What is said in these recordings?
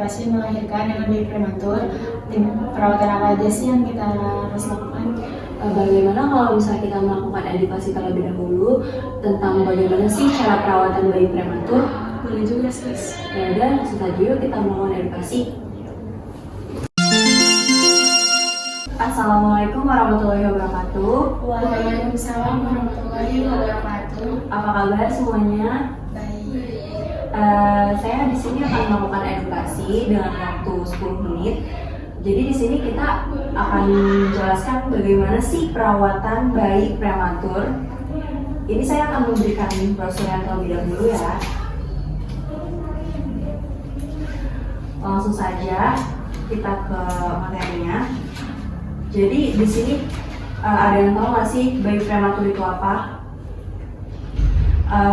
edukasi melahirkan dengan bayi prematur. Perawatan apa aja sih yang kita harus lakukan? Bagaimana kalau misalnya kita melakukan edukasi terlebih dahulu tentang bagaimana sih cara perawatan bayi prematur? Boleh juga, sis. Ya udah, langsung saja yuk kita melakukan edukasi. Assalamualaikum warahmatullahi wabarakatuh. Waalaikumsalam warahmatullahi wabarakatuh. Apa kabar semuanya? Baik. Saya di sini akan melakukan edukasi dengan waktu 10 menit. Jadi di sini kita akan menjelaskan bagaimana sih perawatan bayi prematur. Ini saya akan memberikan brosur yang terlebih dahulu ya. Langsung saja kita ke materinya. Jadi di sini ada yang tahu nggak sih bayi prematur itu apa?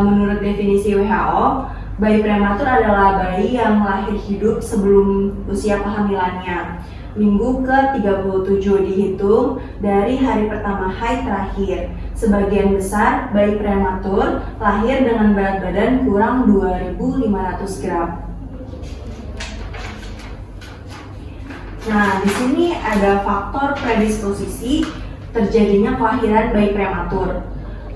Menurut definisi WHO, bayi prematur adalah bayi yang lahir hidup sebelum usia kehamilannya. Minggu ke-37 dihitung dari hari pertama haid terakhir. Sebagian besar bayi prematur lahir dengan berat badan kurang 2.500 gram. Nah, di sini ada faktor predisposisi terjadinya kelahiran bayi prematur.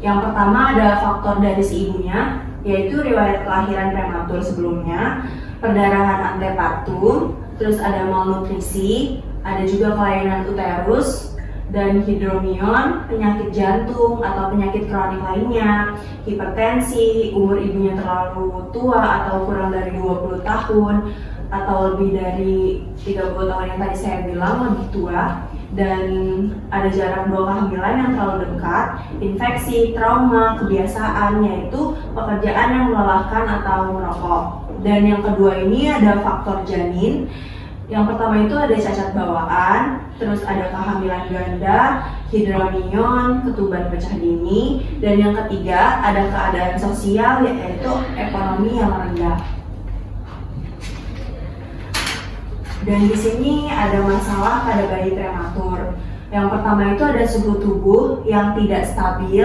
Yang pertama ada faktor dari si ibunya, yaitu riwayat kelahiran prematur sebelumnya, perdarahan antepartum, terus ada malnutrisi, ada juga kelainan uterus, dan hidromion, penyakit jantung atau penyakit kronik lainnya, hipertensi, umur ibunya terlalu tua atau kurang dari 20 tahun, atau lebih dari 30 tahun yang tadi saya bilang lebih tua, dan ada jarak dua kehamilan yang terlalu dekat, infeksi, trauma, kebiasaan, yaitu pekerjaan yang melelahkan atau merokok. Dan yang kedua ini ada faktor janin. Yang pertama itu ada cacat bawaan, terus ada kehamilan ganda, hidromion, ketuban pecah dini, dan yang ketiga ada keadaan sosial yaitu ekonomi yang rendah. Dan di sini ada masalah pada bayi prematur. Yang pertama itu ada suhu tubuh yang tidak stabil,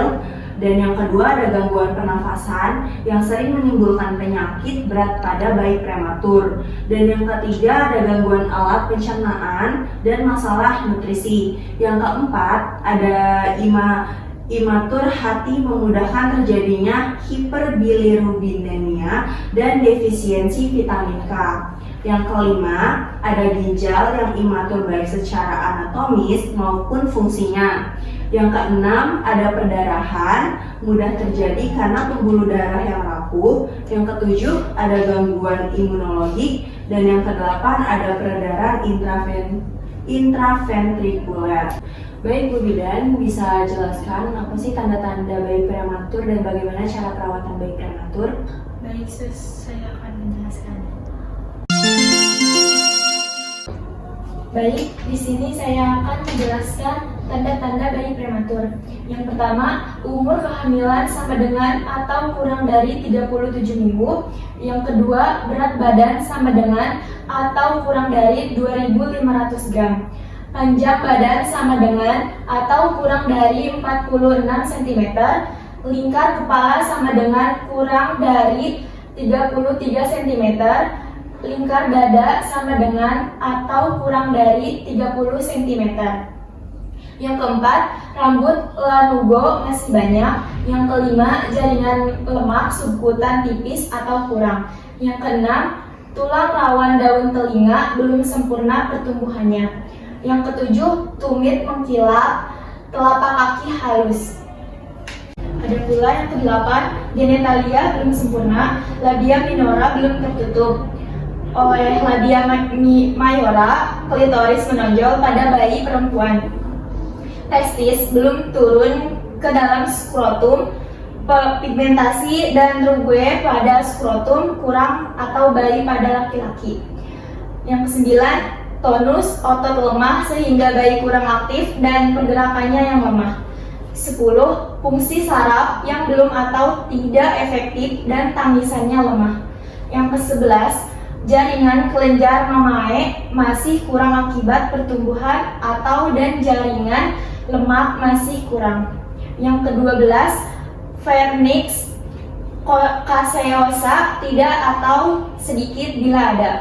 dan yang kedua ada gangguan pernafasan yang sering menimbulkan penyakit berat pada bayi prematur. Dan yang ketiga ada gangguan alat pencernaan dan masalah nutrisi. Yang keempat ada imatur hati memudahkan terjadinya hiperbilirubinemia dan defisiensi vitamin K. Yang kelima, ada ginjal yang imatur baik secara anatomis maupun fungsinya. Yang keenam, ada perdarahan, mudah terjadi karena pembuluh darah yang rapuh. Yang ketujuh, ada gangguan imunologi. Dan yang kedelapan, ada peredaran intraventrikuler. Baik Bu Bidan, bisa jelaskan apa sih tanda-tanda bayi prematur dan bagaimana cara perawatan bayi prematur? Baik, sis, saya akan menjelaskan. Baik, di sini saya akan menjelaskan tanda-tanda bayi prematur. Yang pertama, umur kehamilan sama dengan atau kurang dari 37 minggu. Yang kedua, berat badan sama dengan atau kurang dari 2.500 gram. Panjang badan sama dengan atau kurang dari 46 cm. Lingkar kepala sama dengan kurang dari 33 cm. Lingkar dada sama dengan atau kurang dari 30 cm. Yang keempat, rambut lanugo masih banyak. Yang kelima, jaringan lemak subkutan tipis atau kurang. Yang keenam, tulang rawan daun telinga belum sempurna pertumbuhannya. Yang ketujuh, tumit mengkilap, telapak kaki halus. Ada pula yang kedelapan, genitalia belum sempurna, labia minora belum tertutup oleh labia mayora, klitoris menonjol pada bayi perempuan. Testis belum turun ke dalam skrotum, pigmentasi dan rugue pada skrotum kurang atau bayi pada laki-laki. Yang kesembilan, tonus otot lemah sehingga bayi kurang aktif dan pergerakannya yang lemah. 10. Fungsi saraf yang belum atau tidak efektif dan tangisannya lemah. Yang ke-11, jaringan kelenjar mamae masih kurang akibat pertumbuhan atau dan jaringan lemak masih kurang. Yang ke-12, vernix caseosa tidak atau sedikit bila ada.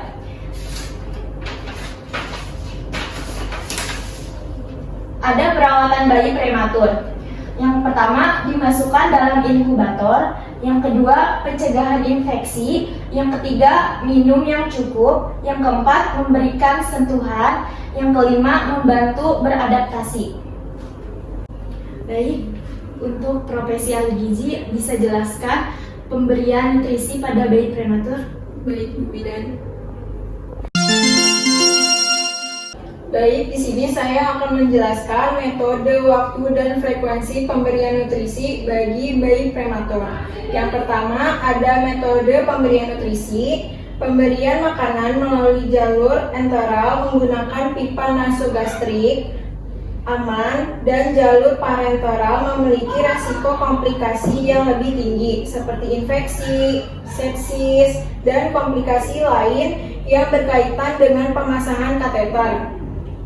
ada perawatan bayi prematur. Yang pertama, dimasukkan dalam inkubator. Yang kedua, pencegahan infeksi. Yang ketiga, minum yang cukup. Yang keempat, memberikan sentuhan. Yang kelima, membantu beradaptasi. Baik, untuk profesi ahli gizi bisa jelaskan pemberian nutrisi pada bayi prematur? Baik, Bu Bidan. Baik, di sini saya akan menjelaskan metode, waktu, dan frekuensi pemberian nutrisi bagi bayi prematur. Yang pertama, ada metode pemberian nutrisi. Pemberian makanan melalui jalur enteral menggunakan pipa nasogastrik aman dan jalur parenteral memiliki resiko komplikasi yang lebih tinggi seperti infeksi, sepsis, dan komplikasi lain yang berkaitan dengan pemasangan kateter.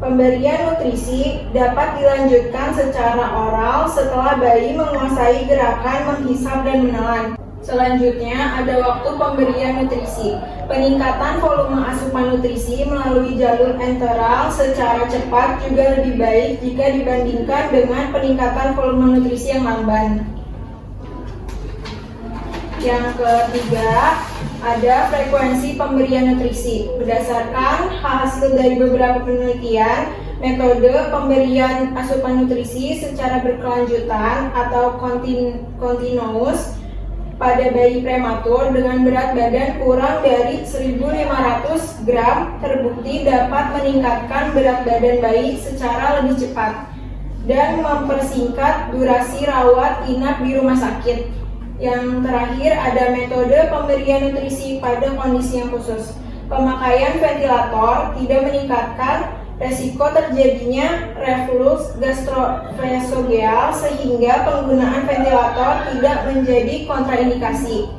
Pemberian nutrisi dapat dilanjutkan secara oral setelah bayi menguasai gerakan menghisap dan menelan. Selanjutnya ada waktu pemberian nutrisi. Peningkatan volume asupan nutrisi melalui jalur enteral secara cepat juga lebih baik jika dibandingkan dengan peningkatan volume nutrisi yang lamban. Yang ketiga, ada frekuensi pemberian nutrisi. Berdasarkan hasil dari beberapa penelitian, metode pemberian asupan nutrisi secara berkelanjutan atau continuous pada bayi prematur dengan berat badan kurang dari 1.500 gram terbukti dapat meningkatkan berat badan bayi secara lebih cepat dan mempersingkat durasi rawat inap di rumah sakit. Yang terakhir ada metode pemberian nutrisi pada kondisi yang khusus. Pemakaian ventilator tidak meningkatkan resiko terjadinya reflux gastroesophageal sehingga penggunaan ventilator tidak menjadi kontraindikasi.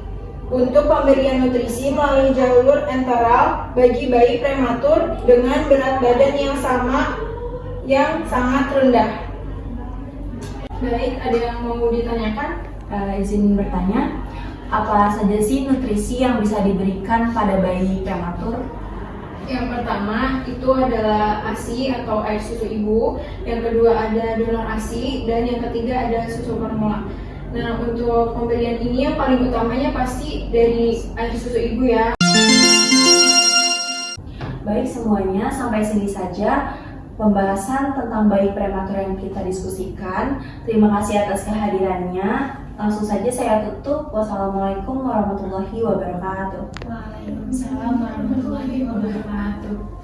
Untuk pemberian nutrisi melalui jalur enteral bagi bayi prematur dengan berat badan yang sama yang sangat rendah. Baik, ada yang mau ditanyakan? Izin bertanya, apa saja sih nutrisi yang bisa diberikan pada bayi prematur? Yang pertama itu adalah ASI atau air susu ibu, yang kedua ada donor ASI, dan yang ketiga ada susu formula. Nah, untuk pemberian ini yang paling utamanya pasti dari air susu ibu ya. Baik semuanya, sampai sini saja pembahasan tentang bayi prematur yang kita diskusikan. Terima kasih atas kehadirannya. Langsung saja saya tutup. Wassalamualaikum warahmatullahi wabarakatuh. Waalaikumsalam warahmatullahi wabarakatuh.